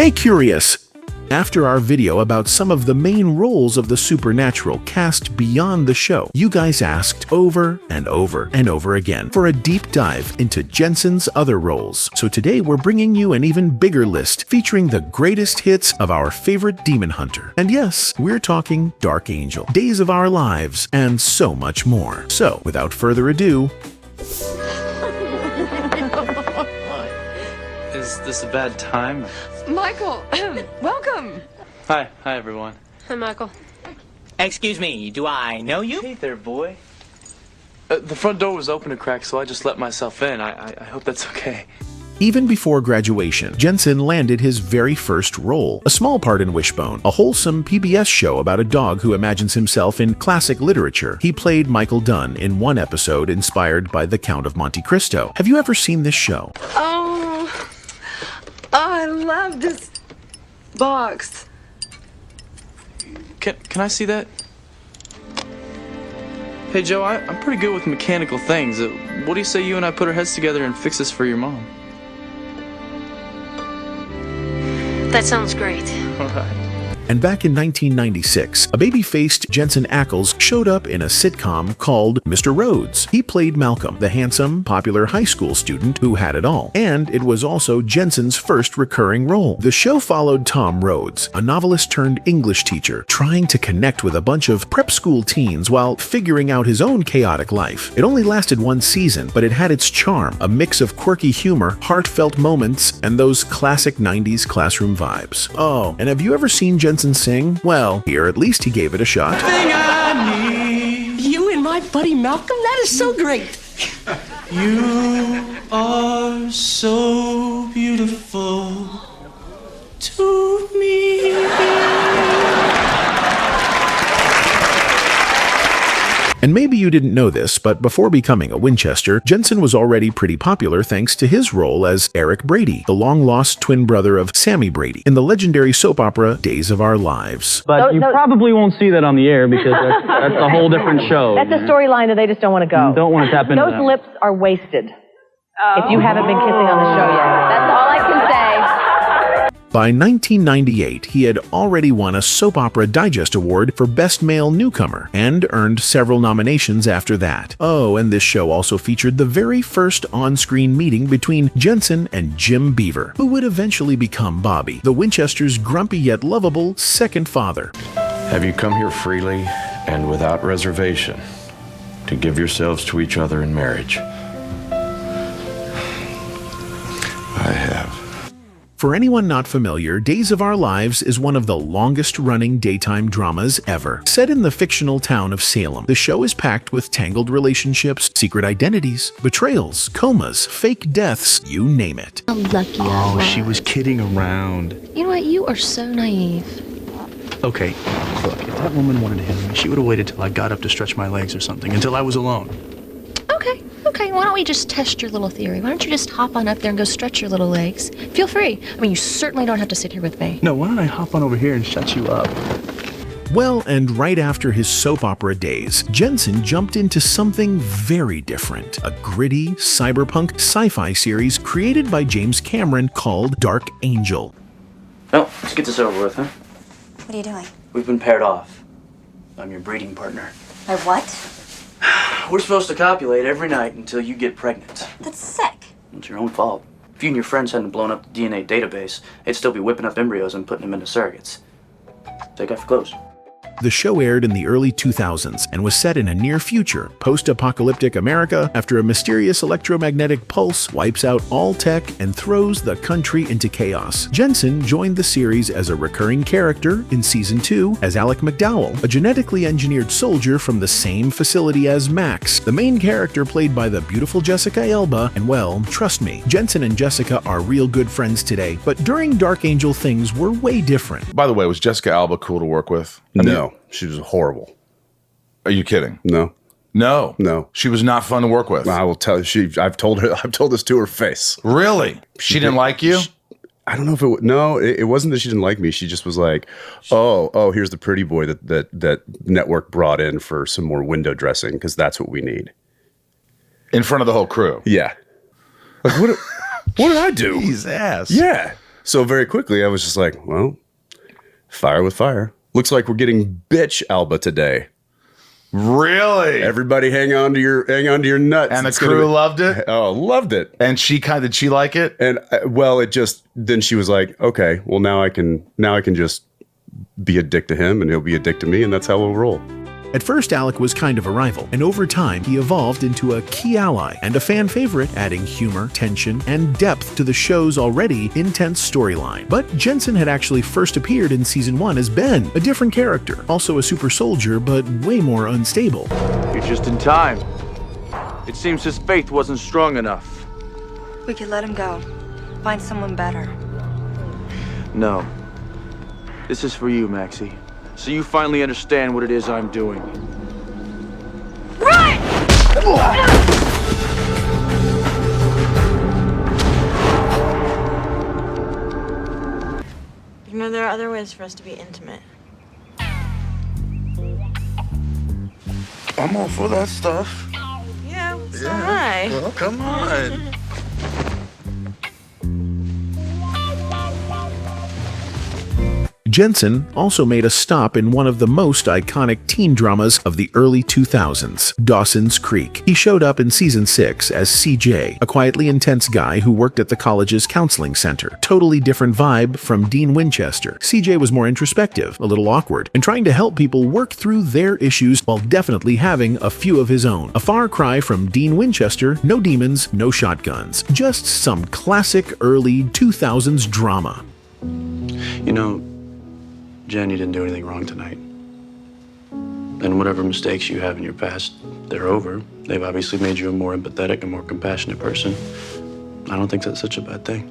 Hey, Curious! After our video about some of the main roles of the supernatural cast beyond the show, you guys asked over and over and over again for a deep dive into Jensen's other roles. So today we're bringing you an even bigger list featuring the greatest hits of our favorite demon hunter. And yes, we're talking Dark Angel, Days of Our Lives, and so much more. So, without further ado, Is this a bad time? Michael, welcome. Hi everyone. Hi, Michael. Excuse me, do I know you? Hey there, boy. The front door was open a crack, so I just let myself in. I hope that's okay. even before graduation, Jensen landed his very first role, a small part in Wishbone, a wholesome PBS show about a dog who imagines himself in classic literature. He played Michael Dunn in one episode inspired by The Count of Monte Cristo. Have you ever seen this show? Oh, I love this box. Can I see that? Hey, Joe, I'm pretty good with mechanical things. What do you say you and I put our heads together and fix this for your mom? That sounds great. All right. And back in 1996, a baby-faced Jensen Ackles showed up in a sitcom called Mr. Rhodes. He played Malcolm, the handsome, popular high school student who had it all. And it was also Jensen's first recurring role. The show followed Tom Rhodes, a novelist-turned-English teacher, trying to connect with a bunch of prep school teens while figuring out his own chaotic life. It only lasted one season, but it had its charm, a mix of quirky humor, heartfelt moments, and those classic 90s classroom vibes. Oh, and have you ever seen Jensen sing? Well, here at least he gave it a shot. You and my buddy Malcolm? That is so great. You are so beautiful to me. And maybe you didn't know this, but before becoming a Winchester, Jensen was already pretty popular thanks to his role as Eric Brady, the long-lost twin brother of Sammy Brady, in the legendary soap opera Days of Our Lives. But you probably won't see that on the air because that's a whole different show. That's a storyline that they just don't want to go. You don't want to tap into Those that. lips are wasted. If you haven't been kissing on the show yet. That's all I can say. By 1998, he had already won a Soap Opera Digest Award for Best Male Newcomer and earned several nominations after that. Oh, and this show also featured the very first on-screen meeting between Jensen and Jim Beaver, who would eventually become Bobby, the Winchester's grumpy yet lovable second father. Have you come here freely and without reservation to give yourselves to each other in marriage? I have. For anyone not familiar, Days of Our Lives is one of the longest-running daytime dramas ever. Set in the fictional town of Salem, the show is packed with tangled relationships, secret identities, betrayals, comas, fake deaths, you name it. How lucky I Oh, was. she was kidding around. You know what? You are so naive. Okay, look, if that woman wanted to hit me, she would have waited till I got up to stretch my legs or something, until I was alone. Okay, why don't we just test your little theory? Why don't you just hop on up there and go stretch your little legs? Feel free. I mean, you certainly don't have to sit here with me. No, why don't I hop on over here and shut you up? Well, and right after his soap opera days, Jensen jumped into something very different, a gritty, cyberpunk sci-fi series created by James Cameron called Dark Angel. Well, let's get this over with, huh? What are you doing? We've been paired off. I'm your breeding partner. My what? We're supposed to copulate every night until you get pregnant. That's sick. It's your own fault. If you and your friends hadn't blown up the DNA database, they'd still be whipping up embryos and putting them into surrogates. Take off your clothes. The show aired in the early 2000s and was set in a near future, post-apocalyptic America after a mysterious electromagnetic pulse wipes out all tech and throws the country into chaos. Jensen joined the series as a recurring character in Season 2 as Alec McDowell, a genetically engineered soldier from the same facility as Max, the main character played by the beautiful Jessica Alba, and well, trust me, Jensen and Jessica are real good friends today, but during Dark Angel things were way different. By the way, was Jessica Alba cool to work with? No, she was horrible. Are you kidding? No. No. She was not fun to work with. I will tell you. I've told this to her face. Really? She didn't like you? I don't know if it wasn't that she didn't like me. She just was like, oh, here's the pretty boy that network brought in for some more window dressing because that's what we need. In front of the whole crew? Yeah. Like, what did I do? He's ass. Yeah. So very quickly, I was just like, well, fire with fire. Looks like we're getting bitch Alba today. Really? Everybody hang on to your nuts. And the crew loved it? Oh, loved it. And did she like it? And then she was like, okay, well now I can just be a dick to him and he'll be a dick to me, and that's how we'll roll. At first, Alec was kind of a rival, and over time, he evolved into a key ally and a fan favorite, adding humor, tension, and depth to the show's already intense storyline. But Jensen had actually first appeared in Season 1 as Ben, a different character, also a super soldier, but way more unstable. You're just in time. It seems his faith wasn't strong enough. We could let him go. Find someone better. No. This is for you, Maxie. So you finally understand what it is I'm doing. Run! You know, there are other ways for us to be intimate. I'm all for that stuff. Yeah, so am I. Well, come on. Jensen also made a stop in one of the most iconic teen dramas of the early 2000s, Dawson's Creek. He showed up in Season 6 as CJ, a quietly intense guy who worked at the college's counseling center. Totally different vibe from Dean Winchester. CJ was more introspective, a little awkward, and trying to help people work through their issues while definitely having a few of his own. A far cry from Dean Winchester, no demons, no shotguns. Just some classic early 2000s drama. You know, Jen, you didn't do anything wrong tonight. And whatever mistakes you have in your past, they're over. They've obviously made you a more empathetic and more compassionate person. I don't think that's such a bad thing.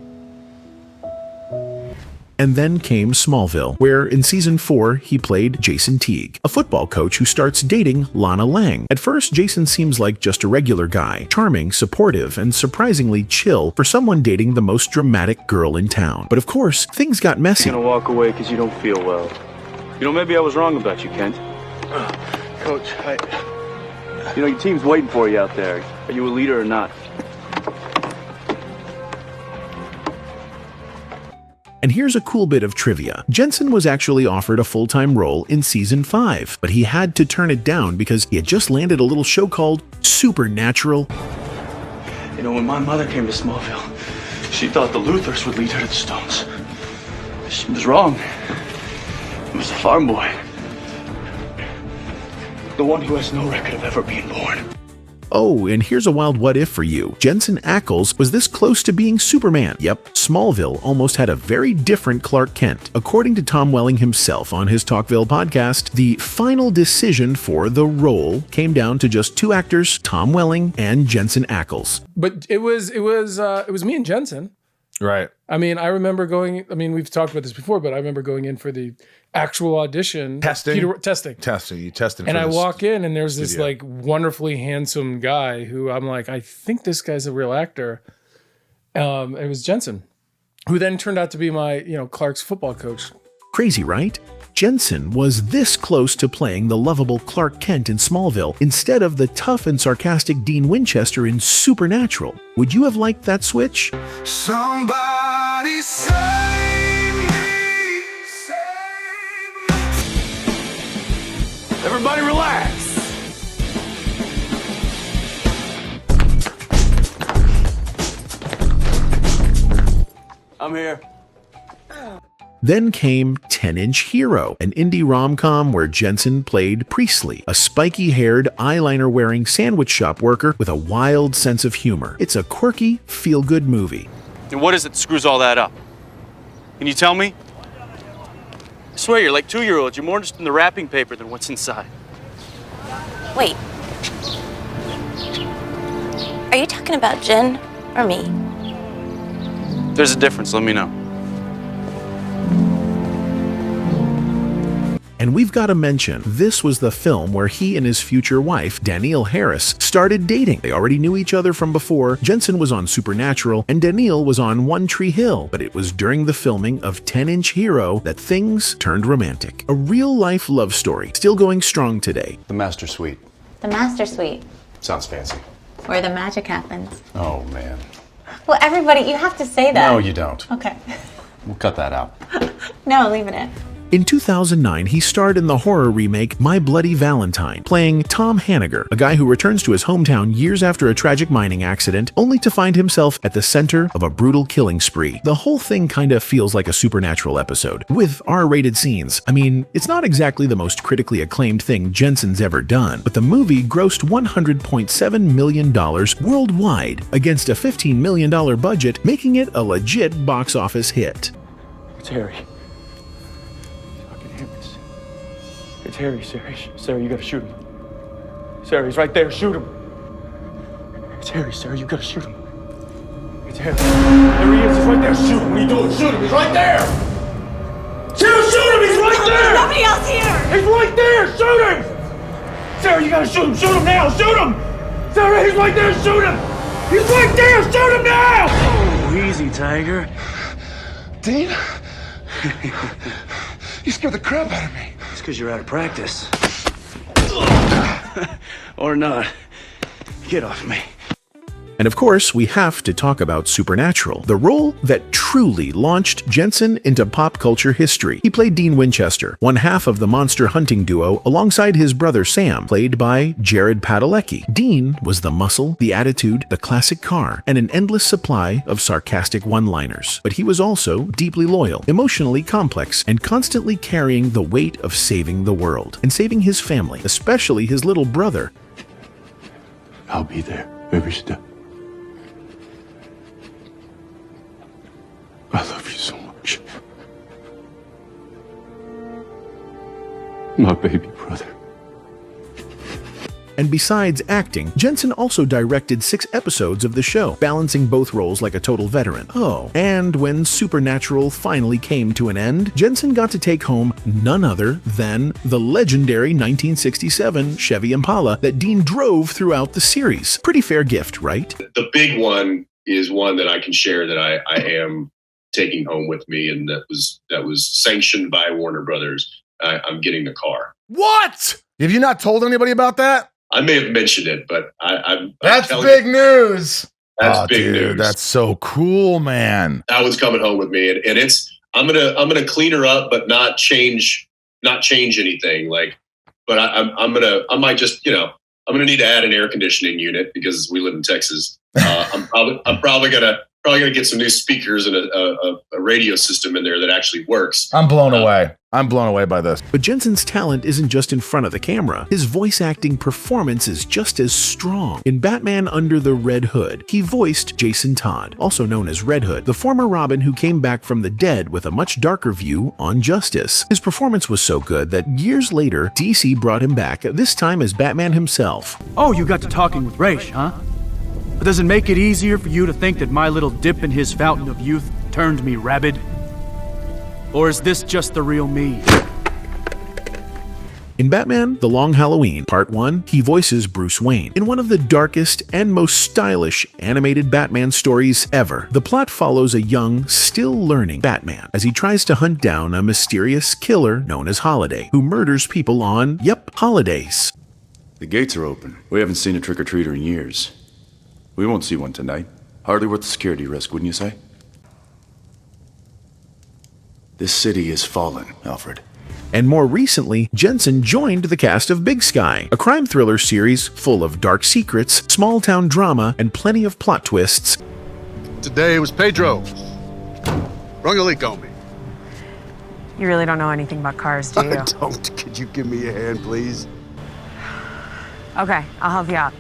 And then came Smallville, where in Season 4 he played Jason Teague, a football coach who starts dating Lana Lang. At first, Jason seems like just a regular guy, charming, supportive, and surprisingly chill for someone dating the most dramatic girl in town. But of course, things got messy. You're gonna walk away because you don't feel well. You know, maybe I was wrong about you, Kent. Coach, You know, your team's waiting for you out there. Are you a leader or not? And here's a cool bit of trivia. Jensen was actually offered a full-time role in Season 5, but he had to turn it down because he had just landed a little show called Supernatural. You know, when my mother came to Smallville, she thought the Luthers would lead her to the Stones. She was wrong. It was a farm boy. The one who has no record of ever being born. Oh, and here's a wild what if for you. Jensen Ackles was this close to being Superman. Yep, Smallville almost had a very different Clark Kent. According to Tom Welling himself on his Talkville podcast, the final decision for the role came down to just two actors, Tom Welling and Jensen Ackles. But it was me and Jensen. Right. I mean, I remember we've talked about this before, but I remember going in for the actual audition. Testing. You tested. And I walk in and there's this like wonderfully handsome guy who I'm like, I think this guy's a real actor. It was Jensen, who then turned out to be my, Clark's football coach. Crazy, right? Jensen was this close to playing the lovable Clark Kent in Smallville instead of the tough and sarcastic Dean Winchester in Supernatural. Would you have liked that switch? Somebody save me, Everybody relax. I'm here. Then came 10-Inch Hero, an indie rom-com where Jensen played Priestley, a spiky-haired, eyeliner-wearing sandwich shop worker with a wild sense of humor. It's a quirky, feel-good movie. And what is it that screws all that up? Can you tell me? I swear you're like 2-year-olds. You're more interested in the wrapping paper than what's inside. Wait. Are you talking about Jen or me? There's a difference, let me know. And we've got to mention, this was the film where he and his future wife, Danielle Harris, started dating. They already knew each other from before. Jensen was on Supernatural, and Danielle was on One Tree Hill. But it was during the filming of 10-Inch Hero that things turned romantic. A real-life love story, still going strong today. The Master Suite. The Master Suite, Sounds fancy. where the magic happens. Oh, man. Well, everybody, you have to say that. No, you don't. Okay. We'll cut that out. No, leave it in. In 2009, he starred in the horror remake My Bloody Valentine, playing Tom Hanniger, a guy who returns to his hometown years after a tragic mining accident, only to find himself at the center of a brutal killing spree. The whole thing kinda feels like a Supernatural episode, with R-rated scenes. I mean, it's not exactly the most critically acclaimed thing Jensen's ever done, but the movie grossed $100.7 million worldwide against a $15 million budget, making it a legit box office hit. It's Harry. It's Harry, Sarah. Sarah, you gotta shoot him. Sarah, he's right there. Shoot him. It's Harry, Sarah. You gotta shoot him. It's Harry. There he is. He's right there. Shoot him. What are you doing? Shoot him. He's right there. Sarah, shoot him. He's right there. There's nobody else here. He's right there. Shoot him. Sarah, you gotta shoot him. Shoot him now. Shoot him. Sarah, he's right there. Shoot him. He's right there. Shoot him now. Oh, easy, Tiger. Dean? You scared the crap out of me. It's because you're out of practice. Or not. Get off me. And of course, we have to talk about Supernatural, the role that truly launched Jensen into pop culture history. He played Dean Winchester, one half of the monster hunting duo, alongside his brother Sam, played by Jared Padalecki. Dean was the muscle, the attitude, the classic car, and an endless supply of sarcastic one-liners. But he was also deeply loyal, emotionally complex, and constantly carrying the weight of saving the world, and saving his family, especially his little brother. I'll be there every step. I love you so much. My baby brother. And besides acting, Jensen also directed 6 episodes of the show, balancing both roles like a total veteran. Oh, and when Supernatural finally came to an end, Jensen got to take home none other than the legendary 1967 Chevy Impala that Dean drove throughout the series. Pretty fair gift, right? The big one is one that I can share that I am taking home with me, and that was sanctioned by Warner Brothers. I'm getting the car. What? Have you not told anybody about that? I may have mentioned it, but that's big news. That's big news. That's so cool, man. That one's coming home with me, and it's I'm gonna clean her up, but not change anything. Like, but I might just I'm gonna need to add an air conditioning unit because we live in Texas. I'm probably gonna get some new speakers and a radio system in there that actually works. I'm blown away. I'm blown away by this. But Jensen's talent isn't just in front of the camera. His voice acting performance is just as strong. In Batman Under the Red Hood, he voiced Jason Todd, also known as Red Hood, the former Robin who came back from the dead with a much darker view on justice. His performance was so good that years later, DC brought him back, this time as Batman himself. Oh, you got to talking with Raish, huh? But does it make it easier for you to think that my little dip in his fountain of youth turned me rabid? Or is this just the real me? In Batman The Long Halloween, Part 1, he voices Bruce Wayne. In one of the darkest and most stylish animated Batman stories ever, the plot follows a young, still learning Batman as he tries to hunt down a mysterious killer known as Holiday, who murders people on, holidays. The gates are open. We haven't seen a trick-or-treater in years. We won't see one tonight. Hardly worth the security risk, wouldn't you say? This city is fallen, Alfred. And more recently, Jensen joined the cast of Big Sky, a crime thriller series full of dark secrets, small-town drama, and plenty of plot twists. Today was Pedro. Rung a leak on me. You really don't know anything about cars, do you? I don't. Could you give me a hand, please? Okay, I'll help you out.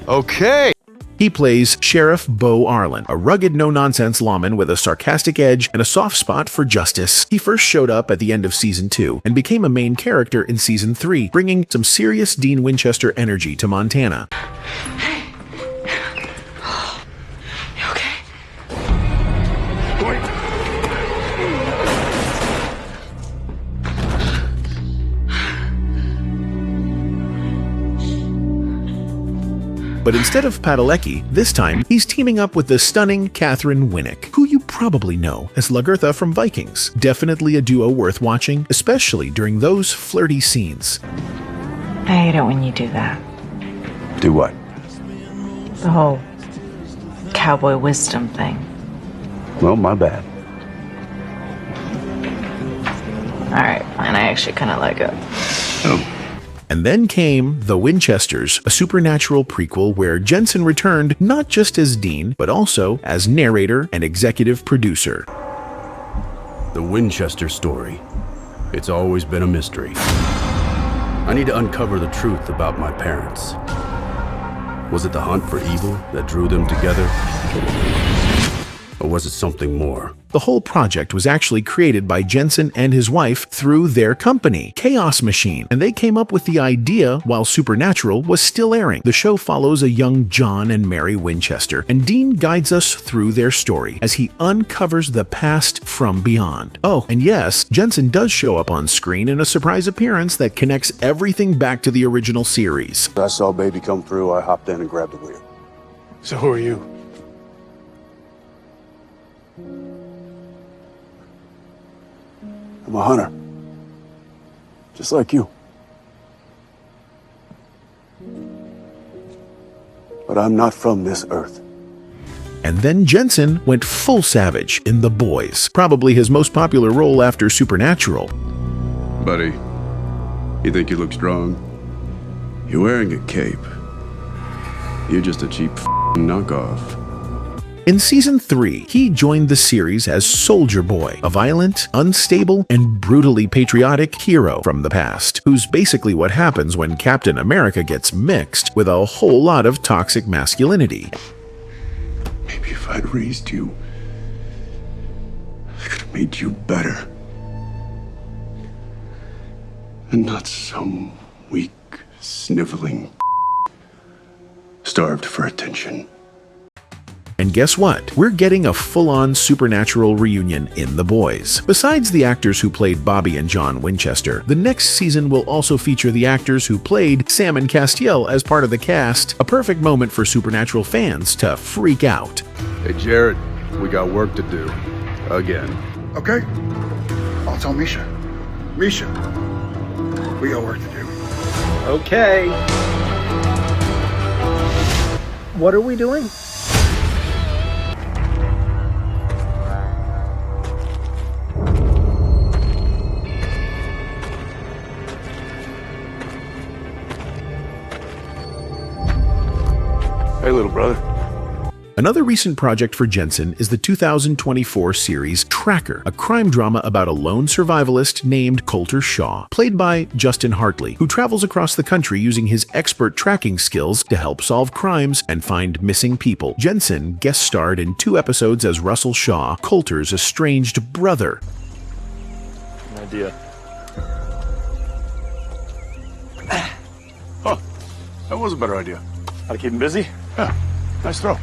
Okay. He plays Sheriff Bo Arlen, a rugged, no-nonsense lawman with a sarcastic edge and a soft spot for justice. He first showed up at the end of Season 2 and became a main character in Season 3, bringing some serious Dean Winchester energy to Montana. Hey. You okay? Wait. But instead of Padalecki, this time he's teaming up with the stunning Catherine Winnick, who you probably know as Lagertha from Vikings. Definitely a duo worth watching, especially during those flirty scenes. I hate it when you do that. Do what? The whole cowboy wisdom thing. Well, my bad. actually kind of like it. And then came The Winchesters, a supernatural prequel where Jensen returned not just as Dean, but also as narrator and executive producer. The Winchester Story. It's always been a mystery. I need to uncover the truth about my parents. Was it the hunt for evil that drew them together? Or was it something more? The whole project was actually created by Jensen and his wife through their company, Chaos Machine, and they came up with the idea while Supernatural was still airing. The show follows a young John and Mary Winchester, and Dean guides us through their story as he uncovers the past from beyond. Oh, and yes, Jensen does show up on screen in a surprise appearance that connects everything back to the original series. I saw baby come through, I hopped in and grabbed the wheel. So who are you? I'm a hunter. Just like you. But I'm not from this earth. And then Jensen went full savage in The Boys, probably his most popular role after Supernatural. Buddy, you think you look strong? You're wearing a cape. You're just a cheap knockoff. In Season 3, he joined the series as Soldier Boy, a violent, unstable, and brutally patriotic hero from the past, who's basically what happens when Captain America gets mixed with a whole lot of toxic masculinity. Maybe if I'd raised you, I could have made you better. And not some weak, sniveling starved for attention. And guess what? We're getting a full-on Supernatural reunion in The Boys. Besides the actors who played Bobby and John Winchester, the next season will also feature the actors who played Sam and Castiel as part of the cast, a perfect moment for Supernatural fans to freak out. Hey, Jared, we got work to do. Again. Okay. I'll tell Misha. Misha, we got work to do. Okay. What are we doing? Hey, little brother. Another recent project for Jensen is the 2024 series Tracker, a crime drama about a lone survivalist named Coulter Shaw, played by Justin Hartley, who travels across the country using his expert tracking skills to help solve crimes and find missing people. Jensen guest starred in 2 episodes as Russell Shaw, Coulter's estranged brother. An idea. Oh, that was a better idea. How to keep him busy? Yeah, nice throw.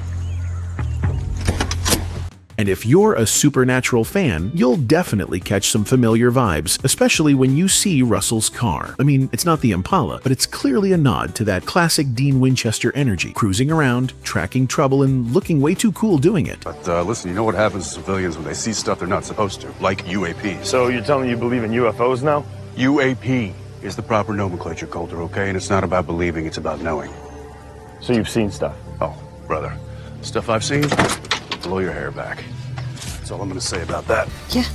And if you're a Supernatural fan, you'll definitely catch some familiar vibes, especially when you see Russell's car. I mean, it's not the Impala, but it's clearly a nod to that classic Dean Winchester energy, cruising around, tracking trouble, and looking way too cool doing it. But listen, you know what happens to civilians when they see stuff they're not supposed to, like UAP. So you're telling me you believe in UFOs now? UAP is the proper nomenclature, Coulter, okay? And it's not about believing, it's about knowing. So you've seen stuff? Oh, brother. Stuff I've seen, blow your hair back. That's all I'm gonna say about that. Yeah.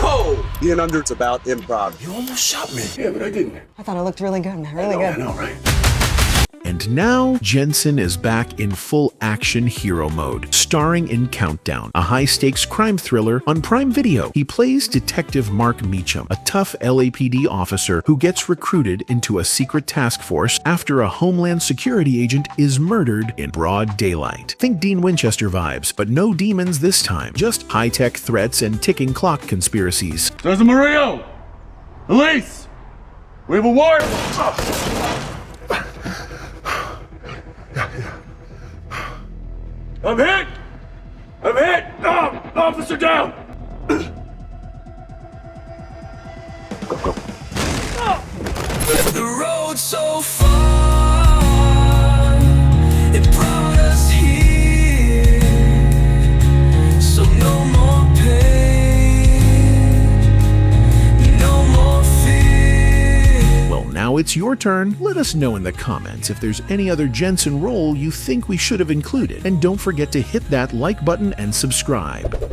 Oh! Being under, it's about improv. You almost shot me. Yeah, but I didn't. I thought it looked really good, man. Really I good. know, right? And now, Jensen is back in full action hero mode, starring in Countdown, a high-stakes crime thriller on Prime Video. He plays Detective Mark Meacham, a tough LAPD officer who gets recruited into a secret task force after a Homeland Security agent is murdered in broad daylight. Think Dean Winchester vibes, but no demons this time, just high-tech threats and ticking clock conspiracies. Sergeant Murillo! Elise! We have a warrant! I'm hit! I'm hit! Oh, officer down! Go, go. The road so far, it brought us here. So no more pain, no more fear. Well, now it's your turn. Let us know in the comments if there's any other Jensen role you think we should have included. And don't forget to hit that like button and subscribe.